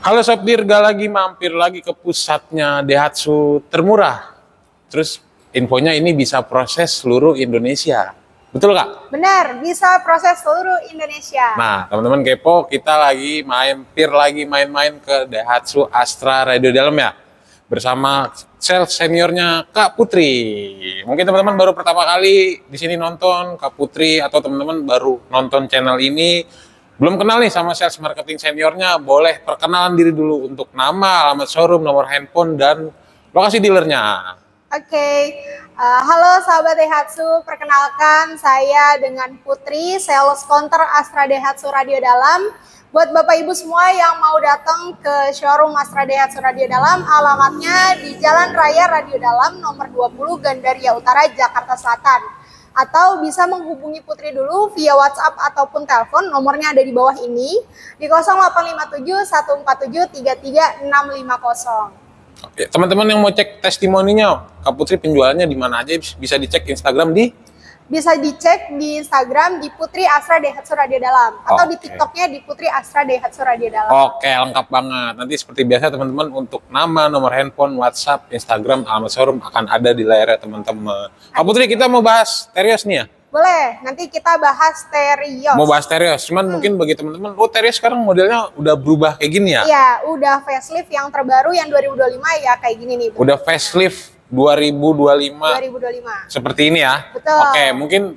Halo Sob Dirga, lagi mampir lagi ke pusatnya Daihatsu termurah. Terus infonya ini bisa proses seluruh Indonesia. Betul Kak? Benar, bisa proses seluruh Indonesia. Nah, teman-teman kepo, kita lagi main-main ke Daihatsu Astra Radio Dalam ya. Bersama sales seniornya Kak Putri. Mungkin teman-teman baru pertama kali di sini nonton Kak Putri, atau teman-teman baru nonton channel ini, belum kenal nih sama sales marketing seniornya, boleh perkenalan diri dulu untuk nama, alamat showroom, nomor handphone, dan lokasi dealernya. Oke, halo sahabat Daihatsu, perkenalkan saya dengan Putri, sales counter Astra Daihatsu Radio Dalam. Buat Bapak Ibu semua yang mau datang ke showroom Astra Daihatsu Radio Dalam, alamatnya di Jalan Raya Radio Dalam nomor 20 Gandaria Utara, Jakarta Selatan. Atau bisa menghubungi Putri dulu via WhatsApp ataupun telepon, nomornya ada di bawah ini, di 0857 147 33650. Oke, teman-teman yang mau cek testimoninya, Kak Putri penjualannya di mana aja, bisa dicek Instagram Bisa dicek di Instagram di Putri Astra Daihatsu Radio Dalam, atau di TikToknya di Putri Astra Daihatsu Radio Dalam. Oke, lengkap banget. Nanti seperti biasa teman-teman, untuk nama, nomor handphone, WhatsApp, Instagram, alamat showroom akan ada di layarnya teman-teman. Kak Putri, kita mau bahas Terios nih ya? Boleh, nanti kita bahas Terios. Mau bahas Terios, cuman mungkin bagi teman-teman, Terios sekarang modelnya udah berubah kayak gini ya? Iya, udah facelift yang terbaru yang 2025 ya kayak gini nih. Udah facelift 2025. Seperti ini ya? Betul. Oke, mungkin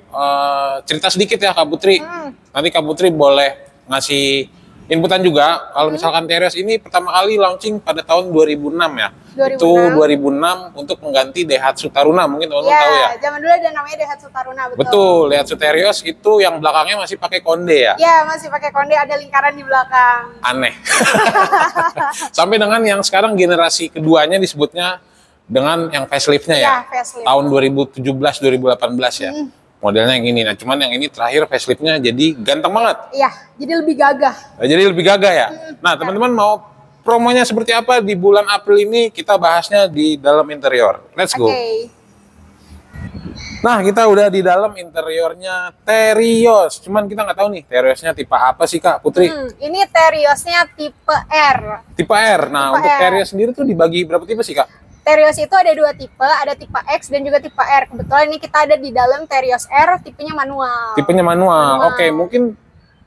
cerita sedikit ya Kak Putri. Nanti Kak Putri boleh ngasih inputan juga. Kalau misalkan Terios ini pertama kali launching pada tahun 2006 ya? 2006. Itu 2006 untuk mengganti Daihatsu Taruna, mungkin teman-teman tahu ya? Zaman dulu ada namanya Daihatsu Taruna, betul. Betul, Daihatsu Terios itu yang belakangnya masih pakai konde ya? Iya, masih pakai konde, ada lingkaran di belakang. Aneh. Sampai dengan yang sekarang generasi keduanya disebutnya dengan yang faceliftnya ya? Facelift. Tahun 2017-2018 ya? Modelnya yang ini. Nah, cuman yang ini terakhir faceliftnya jadi ganteng banget. Iya, jadi lebih gagah. Jadi lebih gagah ya? Nah, teman-teman mau promonya seperti apa di bulan April ini, kita bahasnya di dalam interior. Let's go. Nah, kita udah di dalam interiornya Terios. Cuman kita nggak tahu nih Teriosnya tipe apa sih Kak Putri? Ini Teriosnya tipe R. Tipe R. Nah, tipe untuk R. Terios sendiri tuh dibagi berapa tipe sih Kak? Terios itu ada dua tipe, ada tipe X dan juga tipe R. Kebetulan ini kita ada di dalam Terios R, tipenya manual. Tipenya manual. Oke, mungkin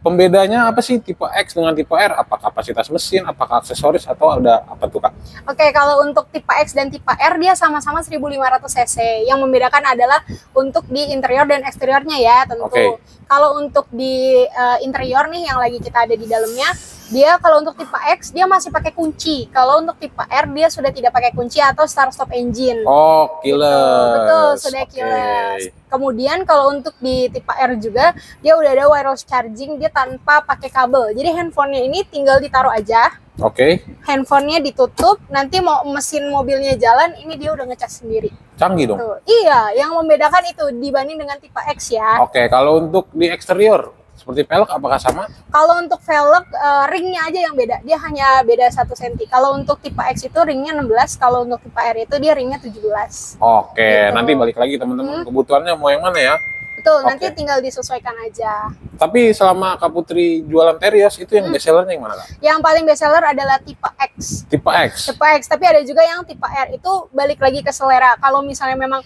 pembedanya apa sih tipe X dengan tipe R? Apa kapasitas mesin, apakah aksesoris, atau ada apa tuh Kak? Oke, kalau untuk tipe X dan tipe R dia sama-sama 1500 cc. Yang membedakan adalah untuk di interior dan eksteriornya ya tentu. Kalau untuk di interior nih yang lagi kita ada di dalamnya, dia kalau untuk tipe X dia masih pakai kunci. Kalau untuk tipe R dia sudah tidak pakai kunci atau start stop engine. Oh, keyless. Betul, sudah keyless. Kemudian kalau untuk di tipe R juga dia udah ada wireless charging, dia tanpa pakai kabel. Jadi handphonenya ini tinggal ditaruh aja. Handphonenya ditutup, nanti mau mesin mobilnya jalan, ini dia udah ngecas sendiri. Canggih dong. Iya, yang membedakan itu dibanding dengan tipe X ya. Oke, kalau untuk di eksterior seperti velg apakah sama? Kalau untuk velg ringnya aja yang beda, dia hanya beda 1 cm. Kalau untuk tipe X itu ringnya 16, kalau untuk tipe R itu dia ringnya 17. Oke, gitu. Nanti balik lagi teman-teman, kebutuhannya mau yang mana ya? Betul, nanti tinggal disesuaikan aja. Tapi selama Kak Putri jualan Terios, itu yang best sellernya yang mana Kak? Yang paling best seller adalah tipe X. Tipe X? Tipe X, tapi ada juga yang tipe R, itu balik lagi ke selera. Kalau misalnya memang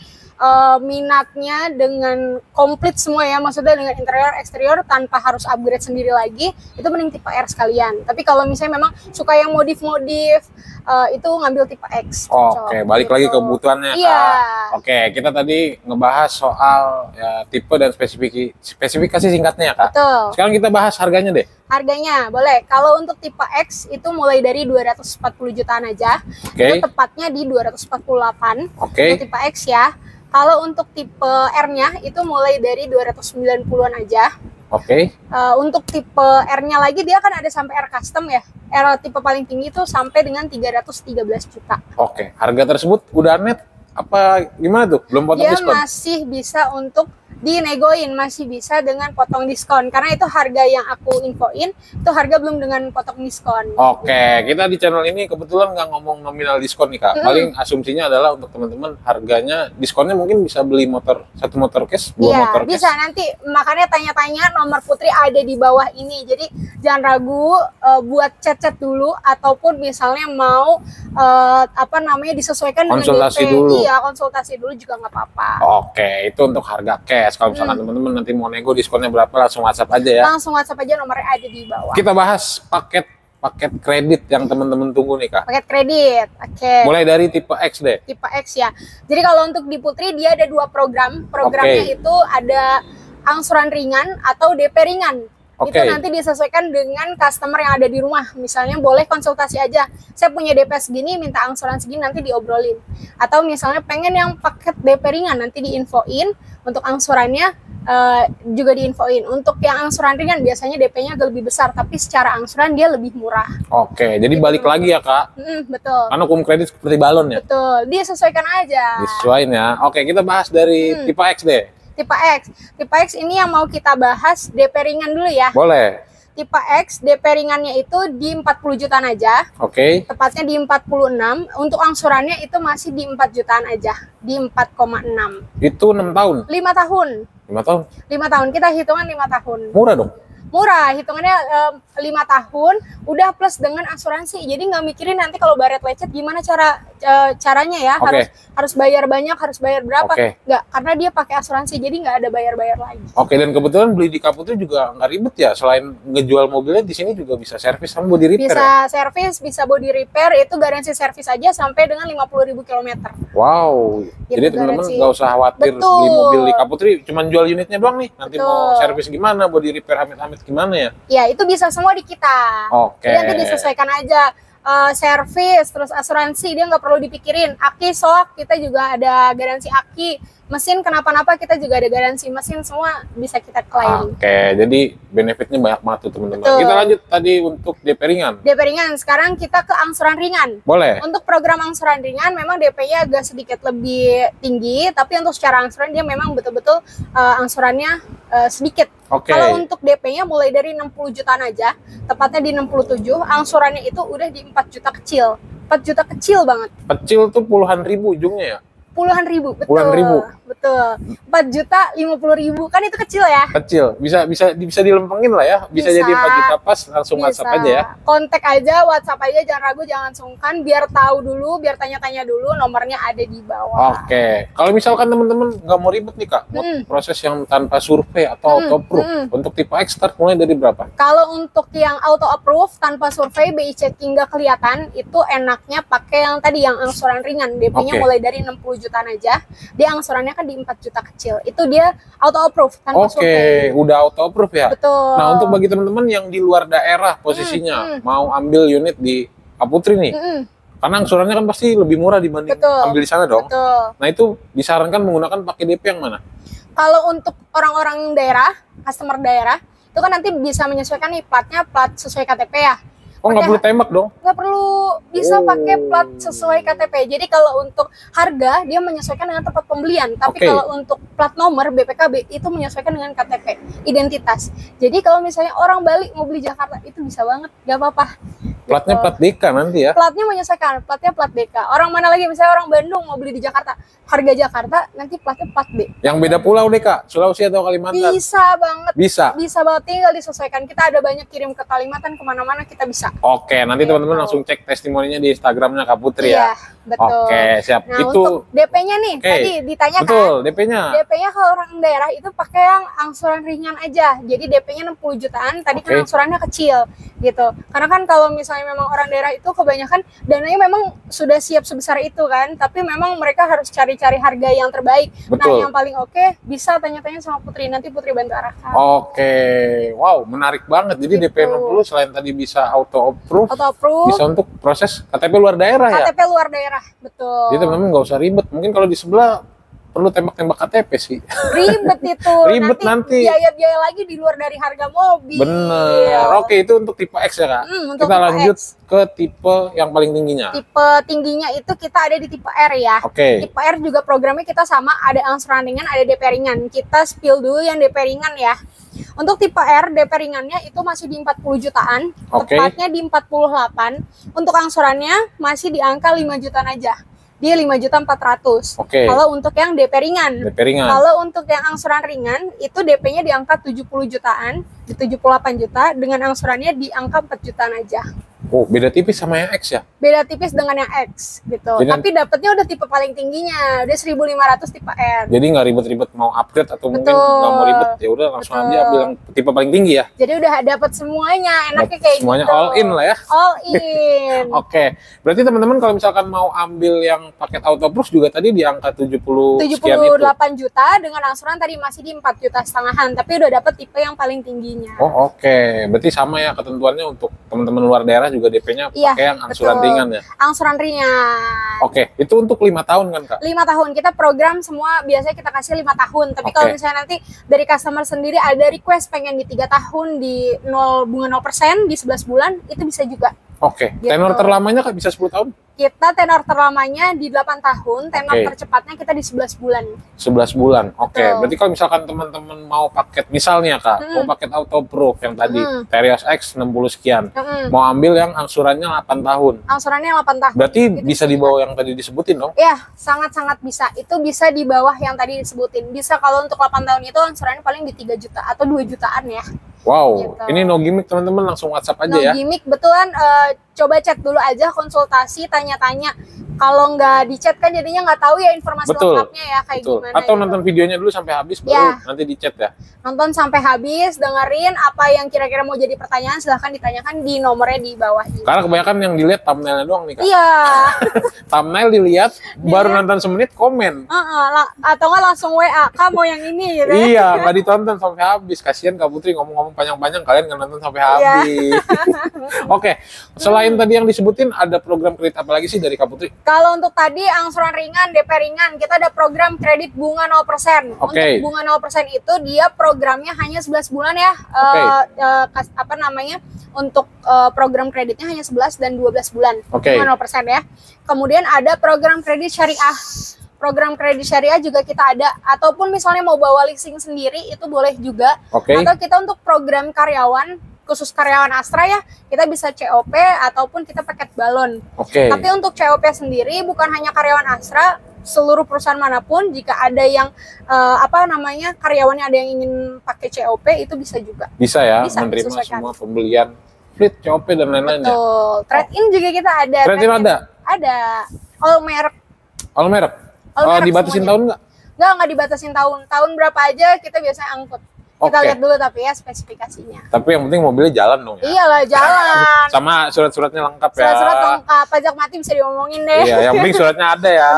minatnya dengan komplit semua ya, maksudnya dengan interior, eksterior tanpa harus upgrade sendiri lagi, itu mending tipe R sekalian. Tapi kalau misalnya memang suka yang modif-modif, itu ngambil tipe X. Oke, balik lagi ke kebutuhannya Kak. Oke, kita tadi ngebahas soal ya, tipe dan spesifikasi singkatnya ya Kak. Betul. Sekarang kita bahas harganya deh. Harganya boleh. Kalau untuk tipe X itu mulai dari 240 jutaan aja. Itu tepatnya di 248. Untuk tipe X ya. Kalau untuk tipe R-nya itu mulai dari 290-an aja. Untuk tipe R-nya lagi dia kan ada sampai R custom ya. R tipe paling tinggi itu sampai dengan 313 juta. Harga tersebut udah net apa gimana tuh? Belum potong diskon? Dia masih bisa untuk dinegoin, masih bisa dengan potong diskon. Karena itu harga yang aku infoin, itu harga belum dengan potong diskon. Oke, kita di channel ini kebetulan nggak ngomong nominal diskon nih Kak. Paling asumsinya adalah untuk teman-teman harganya diskonnya mungkin bisa beli satu motor cash, dua motor cash. Bisa nanti, makanya tanya-tanya nomor Putri ada di bawah ini. Jadi jangan ragu buat chat-chat dulu, ataupun misalnya mau disesuaikan dengan konsultasi DP. dulu. Iya, konsultasi dulu juga nggak apa-apa. Oke, itu untuk harga cash. Kalau misalkan teman-teman nanti mau nego diskonnya berapa, langsung WhatsApp aja ya. Langsung WhatsApp aja, nomornya ada di bawah. Kita bahas paket kredit yang teman-teman tunggu nih Kak. Paket kredit, oke. Mulai dari tipe X deh. Tipe X ya. Jadi kalau untuk di Putri dia ada 2 program. Programnya itu ada angsuran ringan atau DP ringan. Itu nanti disesuaikan dengan customer yang ada di rumah. Misalnya boleh konsultasi aja. Saya punya DP segini, minta angsuran segini, nanti diobrolin. Atau misalnya pengen yang paket DP ringan, nanti diinfoin. Untuk angsurannya juga diinfoin. Untuk yang angsuran ringan biasanya DP-nya agak lebih besar, tapi secara angsuran dia lebih murah. Oke, jadi gitu. Balik lagi ya Kak. Betul. Karena hukum kredit seperti balon ya. Betul, disesuaikan aja. Disesuaikan ya. Oke, kita bahas dari tipe X deh. Tipe X. Tipe X ini yang mau kita bahas DP ringan dulu ya. Boleh. Tipe X DP ringannya itu di 40 jutaan aja. Oke. Tepatnya di 46. Untuk angsurannya itu masih di 4 jutaan aja. Di 4,6. Itu 6 tahun? 5 tahun. 5 tahun? 5 tahun. Kita hitungan 5 tahun. Murah dong? Murah, hitungannya 5 tahun udah plus dengan asuransi. Jadi nggak mikirin nanti kalau baret lecet gimana caranya ya. Harus bayar banyak, harus bayar berapa. Nggak, karena dia pakai asuransi, jadi nggak ada bayar-bayar lagi. Oke, dan kebetulan beli di Kak Putri juga nggak ribet ya. Selain ngejual mobilnya, di sini juga bisa servis sama body repair. Bisa servis, bisa body repair. Itu garansi servis aja sampai dengan 50.000 km. Wow. Jadi teman-teman nggak usah khawatir beli mobil di Kak Putri, cuman jual unitnya doang nih. Nanti mau servis gimana, body repair amit-amit gimana ya? Ya, itu bisa semua di kita. Oke. Jadi nanti disesuaikan aja. Servis, terus asuransi dia nggak perlu dipikirin. Aki soak kita juga ada garansi aki. Mesin kenapa-napa kita juga ada garansi mesin, semua bisa kita klaim. Oke, jadi benefitnya banyak banget tuh teman-teman. Kita lanjut tadi untuk DP ringan. DP ringan, sekarang kita ke angsuran ringan. Boleh. Untuk program angsuran ringan memang DP-nya agak sedikit lebih tinggi, tapi untuk secara angsuran dia memang betul-betul angsurannya sedikit. Kalau untuk DP-nya mulai dari 60 jutaan aja, tepatnya di 67, angsurannya itu udah di 4 juta kecil. 4 juta kecil banget. Kecil tuh puluhan ribu ujungnya ya? Puluhan ribu, betul. Puluhan ribu. Betul. 4.050.000 kan itu kecil ya? Kecil, bisa dilempengin lah ya. Bisa jadi 4 juta pas, langsung WhatsApp aja ya. Kontak aja, WhatsApp aja, jangan ragu, jangan sungkan. Biar tahu dulu, biar tanya-tanya dulu, nomornya ada di bawah. Oke, kalau misalkan teman-teman nggak mau ribet nih Kak, buat proses yang tanpa survei atau auto approve, untuk tipe X start mulai dari berapa? Kalau untuk yang auto approve tanpa survei, BI checking nggak kelihatan, itu enaknya pakai yang tadi, yang angsuran ringan. DP-nya mulai dari 60 jutaan aja, dia angsurannya kan di 4 juta kecil. Itu dia auto approve tanpa survei. Udah auto approve ya? Betul. Nah, untuk bagi teman-teman yang di luar daerah posisinya, mau ambil unit di Kak Putri nih, karena angsurannya kan pasti lebih murah dibanding ambil di sana dong. Nah, itu disarankan menggunakan pakai DP yang mana? Kalau untuk orang-orang daerah, customer daerah, itu kan nanti bisa menyesuaikan nih platnya, plat sesuai KTP ya. Oh, nggak perlu tembak dong? Nggak perlu, bisa pakai plat sesuai KTP. Jadi kalau untuk harga, dia menyesuaikan dengan tempat pembelian. Tapi kalau untuk plat nomor BPKB, itu menyesuaikan dengan KTP, identitas. Jadi kalau misalnya orang Bali mau beli Jakarta, itu bisa banget, nggak apa-apa. Platnya plat DK nanti ya? Platnya menyesuaikan, platnya plat DK. Orang mana lagi, misalnya orang Bandung mau beli di Jakarta, harga Jakarta, nanti platnya plat B. Yang beda pulau deh Kak, Sulawesi atau Kalimantan? Bisa banget. Bisa? Bisa banget, tinggal disesuaikan. Kita ada banyak kirim ke Kalimantan, kemana-mana kita bisa. Oke, nanti teman-teman langsung cek testimoninya di Instagramnya Kak Putri ya. Betul. Oke, siap. Nah, itu untuk DP-nya nih, tadi ditanyakan. Betul, DP-nya. DP-nya kalau orang daerah itu pakai yang angsuran ringan aja. Jadi DP-nya 60 jutaan, tadi kan angsurannya kecil gitu. Karena kan kalau misalnya memang orang daerah itu kebanyakan dananya memang sudah siap sebesar itu kan, tapi memang mereka harus cari-cari harga yang terbaik. Nah, yang paling bisa tanya-tanya sama Putri, nanti Putri bantu arahkan. Wow, menarik banget. Jadi DP 60 selain tadi bisa auto approve, bisa untuk proses KTP luar daerah ya? KTP luar daerah, betul. Jadi teman-teman nggak usah ribet. Mungkin kalau di sebelah perlu tembak-tembak KTP sih. Ribet itu. Ribet nanti. Biaya-biaya lagi di luar dari harga mobil. Bener. Oke, itu untuk tipe X ya Kak. Untuk kita tipe lanjut X. ke tipe yang paling tingginya. Tipe tingginya itu kita ada di tipe R ya. Oke. Tipe R juga programnya kita sama, ada angsuran ringan, ada DP ringan. Kita spill dulu yang DP ringan ya. Untuk tipe R, DP ringannya itu masih di 40 jutaan, tepatnya di 48. Untuk angsurannya masih di angka 5 jutaan aja. Dia 5.400.000. Oke. Kalau untuk yang DP ringan. DP ringan. Kalau untuk yang angsuran ringan itu DP-nya di angka 70 jutaan, di 78 juta dengan angsurannya di angka 4 jutaan aja. Oh, beda tipis sama yang X ya? Beda tipis dengan yang X gitu. Jadi, tapi dapatnya udah tipe paling tingginya, udah 1.500 tipe R. Jadi nggak ribet-ribet mau upgrade atau mungkin nggak mau ribet, ya udah langsung aja ambil yang tipe paling tinggi ya. Jadi udah dapat semuanya, enaknya kayak semuanya gitu. All in lah ya. All in. Oke, berarti teman-teman kalau misalkan mau ambil yang paket auto plus juga tadi di angka 70 sekian itu. 78 juta dengan angsuran tadi masih di 4,5 juta, tapi udah dapet tipe yang paling tingginya. Oh oke, berarti sama ya ketentuannya untuk teman-teman luar daerah juga DP-nya Iya, pakai yang angsuran ringan ya. Angsuran ringan. Oke, itu untuk 5 tahun kan Kak? 5 tahun, kita program semua biasanya kita kasih 5 tahun. Tapi kalau misalnya nanti dari customer sendiri ada request pengen di 3 tahun di 0 bunga 0% di 11 bulan, itu bisa juga. Oke, Gitu. tenor terlamanya Kak bisa 10 tahun? Kita tenor terlamanya di 8 tahun, tenor tercepatnya kita di 11 bulan. 11 bulan, oke. Betul. Berarti kalau misalkan teman-teman mau paket, misalnya Kak, mau paket auto pro yang tadi, Terios X 60 sekian, mau ambil yang angsurannya 8 tahun. Angsurannya 8 tahun. Berarti bisa di bawah yang tadi disebutin dong? Ya, sangat-sangat bisa. Itu bisa di bawah yang tadi disebutin. Bisa kalau untuk 8 tahun itu angsurannya paling di 3 juta atau 2 jutaan ya. Wow, Gitu. ini no gimmick teman-teman, langsung WhatsApp aja ya. No gimmick, betulan. Coba chat dulu aja, konsultasi, tanya-tanya. Kalau nggak di chat kan jadinya nggak tahu ya informasi lengkapnya ya kayak gimana. Atau gitu. nonton videonya dulu sampai habis baru nanti di chat ya. Nonton sampai habis, dengerin apa yang kira-kira mau jadi pertanyaan, silahkan ditanyakan di nomornya di bawah ini. Karena kebanyakan yang dilihat thumbnailnya doang nih Kak. Iya. Thumbnail dilihat, baru nonton semenit komen. Atau nggak langsung WA, Kak mau yang ini gitu. Iya, nggak ditonton sampai habis. Kasihan Kak Putri ngomong-ngomong panjang-panjang, kalian nggak nonton sampai habis. Oke, selain tadi yang disebutin, ada program kredit apa lagi sih dari Kak Putri? Kalau untuk tadi angsuran ringan, DP ringan, kita ada program kredit bunga 0%. Untuk bunga 0% itu dia programnya hanya 11 bulan ya. Apa namanya? Untuk program kreditnya hanya 11 dan 12 bulan. Bunga 0% ya. Kemudian ada program kredit syariah. Program kredit syariah juga kita ada, ataupun misalnya mau bawa leasing sendiri itu boleh juga. Atau kita untuk program karyawan, khusus karyawan Astra ya, kita bisa COP ataupun kita paket balon. Tapi untuk COP sendiri bukan hanya karyawan Astra, seluruh perusahaan manapun jika ada yang karyawannya ada yang ingin pakai COP itu bisa juga. Bisa ya, menerima semua pembelian fleet, COP dan lain-lain ya. Betul. Trade-in juga kita ada. Trade-in ada? Ada. All merek. All merek? Dibatasin tahun nggak? Nggak dibatasin tahun. Tahun berapa aja kita biasanya angkut. Kita lihat dulu tapi ya spesifikasinya. Tapi yang penting mobilnya jalan dong ya. Iyalah, jalan. Sama surat-suratnya lengkap ya. Surat-surat lengkap, pajak mati bisa diomongin deh. Iya, yang penting suratnya ada ya.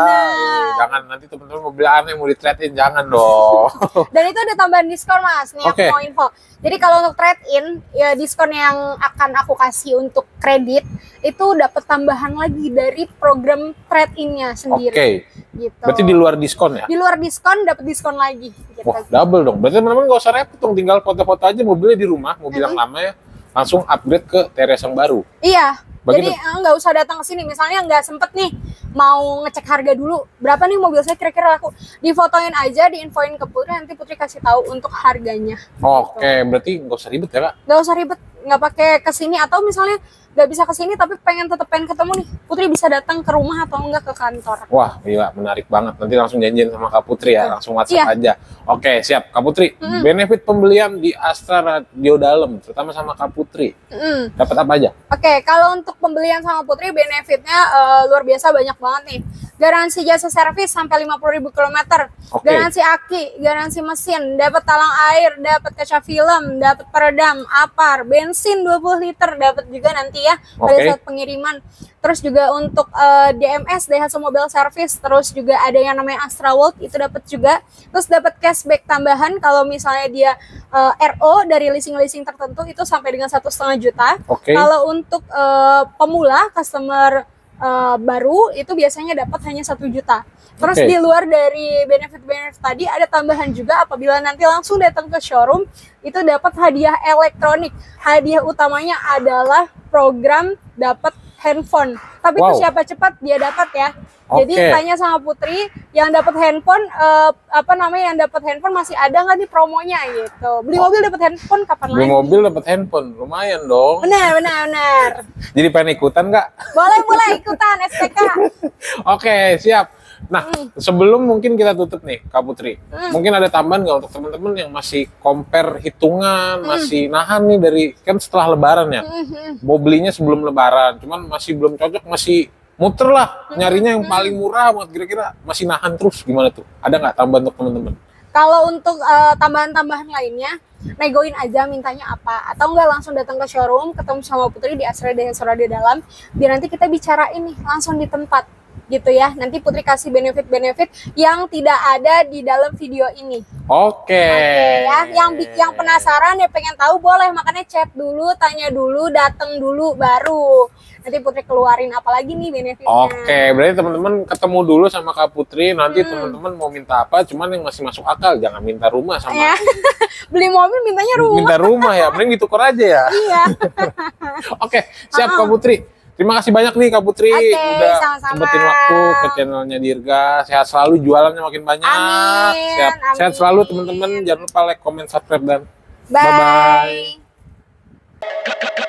Jangan nanti teman-teman mobil aneh mau di-trade-in, jangan dong. Dan itu ada tambahan diskon Mas, nih aku mau info. Jadi kalau untuk trade-in, ya diskon yang akan aku kasih untuk kredit itu dapat tambahan lagi dari program trade-in-nya sendiri. Gitu. Berarti di luar diskon ya? Di luar diskon dapat diskon lagi. Gitu. Wah, double dong. Berarti teman-teman nggak usah repot dong, tinggal foto-foto aja mobilnya di rumah, mobil yang lama ya, langsung upgrade ke Terios yang baru. Iya. Jadi nggak usah datang ke sini. Misalnya nggak sempet nih mau ngecek harga dulu. Berapa nih mobil saya kira-kira laku? Difotoin aja, diinfoin ke Putri, nanti Putri kasih tahu untuk harganya. Oke, berarti nggak usah ribet ya Kak? Nggak usah ribet, nggak pakai kesini, atau misalnya nggak bisa kesini tapi pengen ketemu nih, Putri bisa datang ke rumah atau enggak ke kantor. Wah gila, menarik banget. Nanti langsung janjian sama Kak Putri ya, langsung WhatsApp aja. Oke, siap Kak Putri. Benefit pembelian di Astra Radio Dalam, terutama sama Kak Putri, dapat apa aja? Oke, kalau untuk pembelian sama Putri benefitnya luar biasa banyak banget nih. Garansi jasa servis sampai 50.000 km, garansi aki, garansi mesin, dapat talang air, dapat kaca film, dapat peredam, apar, bensin 20 liter dapat juga nanti ya pada saat pengiriman. Terus juga untuk DMS, Daihatsu Mobile Service, terus juga ada yang namanya Astra World, itu dapat juga. Terus dapat cashback tambahan kalau misalnya dia RO dari leasing-leasing tertentu itu sampai dengan 1,5 juta. Kalau untuk pemula customer baru itu biasanya dapat hanya 1 juta. Terus Oke. di luar dari benefit-benefit tadi ada tambahan juga apabila nanti langsung datang ke showroom itu dapat hadiah elektronik. Hadiah utamanya adalah program dapat handphone. Tapi Wow. itu siapa cepat dia dapat ya. Jadi Oke. tanya sama Putri yang dapat handphone yang dapat handphone masih ada nggak nih promonya gitu. Beli mobil dapat handphone kapan Beli lagi? mobil dapat handphone, lumayan dong. Benar. Jadi pengen ikutan nggak? Boleh ikutan SPK. Oke, siap. Nah, sebelum mungkin kita tutup nih, Kak Putri. Mungkin ada tambahan nggak untuk teman-teman yang masih compare hitungan, masih nahan nih dari, kan setelah lebaran ya. Mau belinya sebelum lebaran, cuman masih belum cocok, masih muter lah. Nyarinya yang paling murah, buat kira-kira masih nahan terus. Gimana tuh? Ada nggak tambahan untuk teman-teman? Kalau untuk tambahan-tambahan lainnya, negoin aja mintanya apa. Atau enggak langsung datang ke showroom, ketemu sama Putri di Astra Dehatsu Radio Dalam, biar nanti kita bicarain nih langsung di tempat gitu ya. Nanti Putri kasih benefit-benefit yang tidak ada di dalam video ini. Oke. Oke ya, yang penasaran ya pengen tahu boleh, makanya chat dulu, tanya dulu, datang dulu baru nanti Putri keluarin apalagi nih benefitnya. Oke, berarti teman-teman ketemu dulu sama Kak Putri, nanti teman-teman mau minta apa, cuman yang masih masuk akal, jangan minta rumah sama Ya. Beli mobil mintanya rumah. minta rumah ya, mending ditukar aja ya. Iya. Oke, siap Kak Putri. Terima kasih banyak nih Kak Putri Oke, udah sama-sama. sempetin waktu ke channelnya Dirga. Sehat selalu, jualannya makin banyak. Amin, Siap. amin. Sehat selalu teman-teman. Jangan lupa like, comment, subscribe dan Bye. bye-bye.